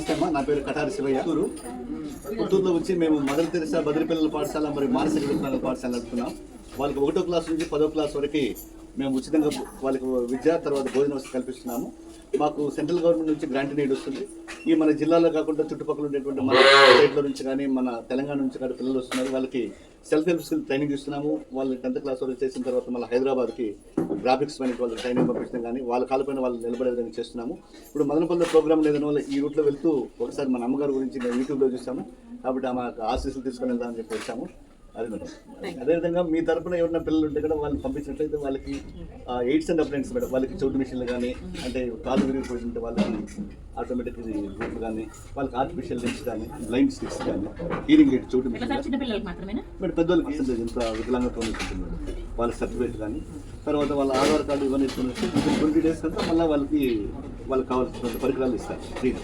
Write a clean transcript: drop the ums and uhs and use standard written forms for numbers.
నమస్తే అమ్మా, నా పేరు కటారి శివయ్య. పుత్తూరులో వచ్చి మేము మదర్ తెరిసా బదిలీ పిల్లల పాఠశాల మరియు మానసిక విజ్ఞాన పాఠశాల నడుపుతున్నాం. వాళ్ళకి 1వ క్లాస్ నుంచి 10వ క్లాస్ వరకు మేము ఉచితంగా వాళ్ళకి విద్య తర్వాత భోజన వసతి కల్పిస్తున్నాము. మాకు సెంట్రల్ గవర్నమెంట్ నుంచి గ్రాంట్ నీడ్ వస్తుంది. ఈ మన జిల్లాలో కాకుండా చుట్టుపక్కల ఉండేటువంటి మన స్టేట్ల నుంచి కానీ మన తెలంగాణ నుంచి కానీ పిల్లలు వస్తున్నారు. వాళ్ళకి సెల్ఫ్ హెల్ప్ స్కిల్ ట్రైనింగ్ ఇస్తున్నాము. వాళ్ళు 10th క్లాస్ వరకు చేసిన తర్వాత మళ్ళీ హైదరాబాద్కి గ్రాఫిక్స్ పనికి వాళ్ళకి ట్రైనింగ్ పంపించడం కానీ వాళ్ళ కాలపైన వాళ్ళు నిలబడే విధంగా చేస్తున్నాము. ఇప్పుడు మదనపల్లి ప్రోగ్రామ్ లేదని వల్ల ఈ రూట్లో వెళ్తూ ఒకసారి మన అమ్మగారి గురించి మేము యూట్యూబ్లో చూసాము. కాబట్టి ఆమె ఆశీస్సులు తీసుకొని వెళ్దామని చెప్పి వచ్చాము. అదే మేడం. అదేవిధంగా మీ తరపున ఎవరైనా పిల్లలు ఉంటే కూడా వాళ్ళు పంపించినట్లయితే వాళ్ళకి ఎయిడ్స్ అండ్ అప్లైన్స్ మేడం, వాళ్ళకి చోటు మిషన్లు కానీ అంటే కాలు విరిగిపోతుంటే వాళ్ళకి ఆటోమేటిక్ గ్రూప్లు కానీ వాళ్ళకి ఆర్టిఫిషియల్ లెన్స్ కానీ బ్లైండ్ స్టిక్స్ కానీ హీరింగ్ ఎయిడ్ చోటు మిషన్ మేడం, పెద్దవాళ్ళకి ఇంత వికలాంగత్వం ఉంటుంది మేడం. వాళ్ళ సర్టిఫికేట్ కానీ తర్వాత వాళ్ళ ఆధార్ కార్డు ఇవన్నీ 20 days కంటే మళ్ళీ వాళ్ళకి కావాల్సిన పరికరాలు ఇస్తారు ఫ్రీగా.